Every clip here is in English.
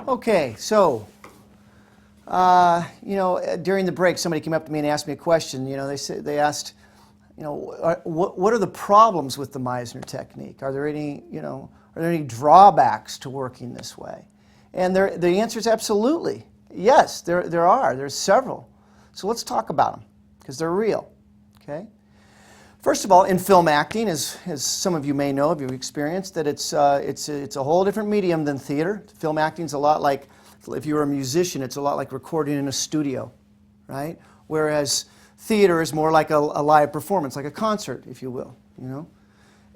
Okay, so, during the break, somebody came up to me and asked me a question. They asked, what are the problems with the Meisner technique? Are there any drawbacks to working this way? And the answer is absolutely yes. There are. There's several. So let's talk about them because they're real. Okay. First of all, in film acting, as some of you may know, if you've experienced, that it's a whole different medium than theater. Film acting's a lot like, if you're a musician, it's a lot like recording in a studio, right? Whereas theater is more like a live performance, like a concert, if you will,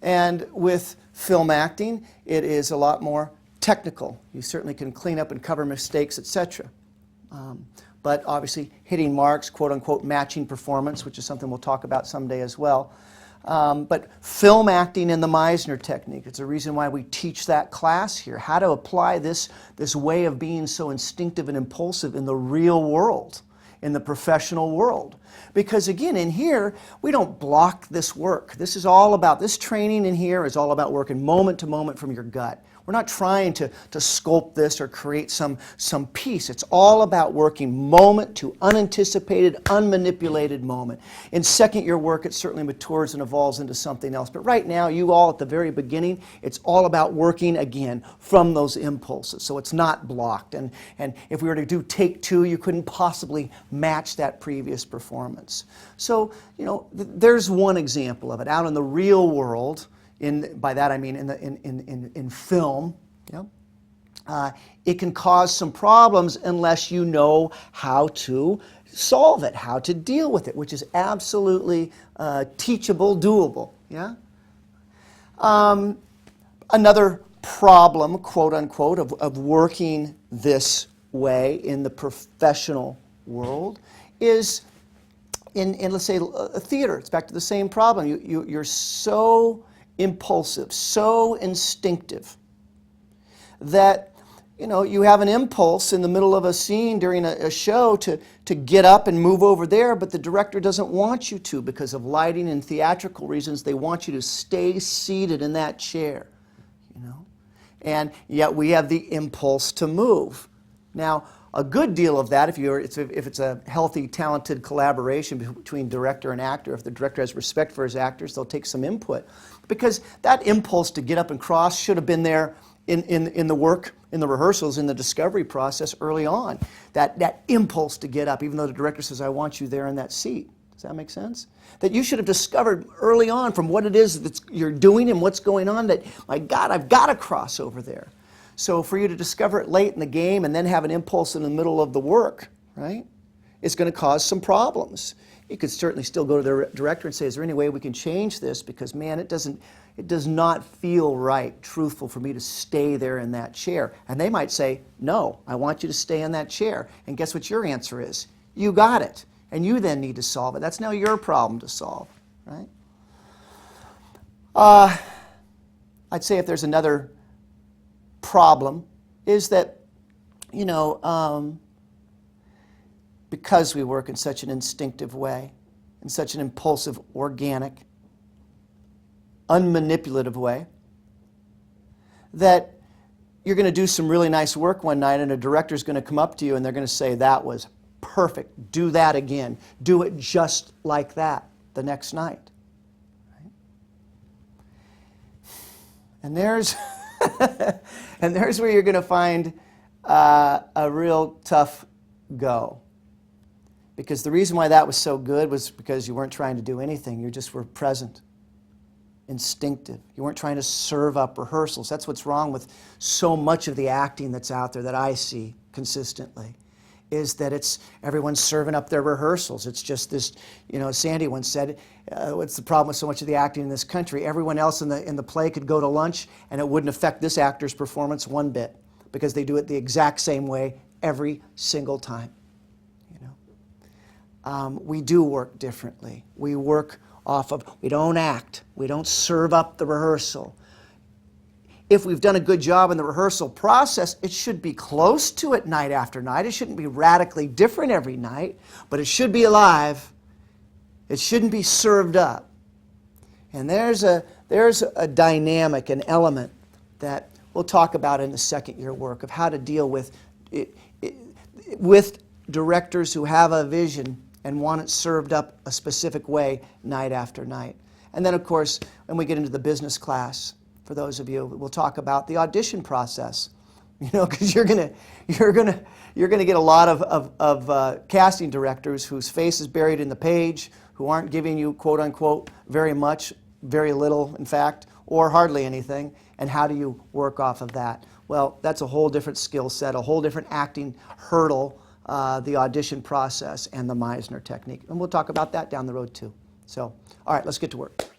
And with film acting, it is a lot more technical. You certainly can clean up and cover mistakes, etc. But obviously hitting marks, quote-unquote matching performance, which is something we'll talk about someday as well. But film acting and the Meisner technique, it's a reason why we teach that class here, how to apply this way of being so instinctive and impulsive in the real world, in the professional world. Because again, in here, we don't block this work. This training in here is all about working moment to moment from your gut. We're not trying to sculpt this or create some piece. It's all about working moment to unanticipated, unmanipulated moment. In second year work, it certainly matures and evolves into something else. But right now, you all at the very beginning, it's all about working again from those impulses. So it's not blocked. And if we were to do take two, you couldn't possibly match that previous performance. So, there's one example of it. Out in the real world, by that I mean in film, it can cause some problems unless you know how to solve it, how to deal with it, which is absolutely teachable, doable. Yeah. Another problem, quote unquote, of working this way in the professional world is in let's say a theater. It's back to the same problem. You're so impulsive, so instinctive that you have an impulse in the middle of a scene during a show to get up and move over there, but the director doesn't want you to because of lighting and theatrical reasons. They want you to stay seated in that chair, and yet we have the impulse to move. Now, a good deal of that, if it's a healthy, talented collaboration between director and actor, if the director has respect for his actors, they'll take some input. Because that impulse to get up and cross should have been there in the work, in the rehearsals, in the discovery process early on. That impulse to get up, even though the director says, I want you there in that seat. Does that make sense? That you should have discovered early on from what it is that you're doing and what's going on that, my God, I've got to cross over there. So for you to discover it late in the game and then have an impulse in the middle of the work, right, it's going to cause some problems. You could certainly still go to the director and say, is there any way we can change this? Because, man, it does not feel right, truthful for me to stay there in that chair. And they might say, no, I want you to stay in that chair. And guess what your answer is? You got it. And you then need to solve it. That's now your problem to solve, right? I'd say if there's another problem is that, because we work in such an instinctive way, in such an impulsive, organic, unmanipulative way, that you're going to do some really nice work one night and a director's going to come up to you and they're going to say, that was perfect, do that again, do it just like that the next night. Right? And there's and there's where you're going to find a real tough go. Because the reason why that was so good was because you weren't trying to do anything. You just were present, instinctive. You weren't trying to serve up rehearsals. That's what's wrong with so much of the acting that's out there that I see consistently, is that everyone's serving up their rehearsals. It's just this, Sandy once said, what's the problem with so much of the acting in this country? Everyone else in the play could go to lunch and it wouldn't affect this actor's performance one bit because they do it the exact same way every single time. We do work differently. We work we don't act. We don't serve up the rehearsal. If we've done a good job in the rehearsal process, it should be close to it night after night. It shouldn't be radically different every night, but it should be alive. It shouldn't be served up. And there's a dynamic, an element that we'll talk about in the second year work of how to deal with directors who have a vision and want it served up a specific way night after night. And then, of course, when we get into the business class, for those of you, we'll talk about the audition process. You know, because you're gonna get a lot of casting directors whose face is buried in the page, who aren't giving you quote unquote very much, very little, in fact, or hardly anything. And how do you work off of that? Well, that's a whole different skill set, a whole different acting hurdle, the audition process and the Meisner technique. And we'll talk about that down the road too. So, all right, let's get to work.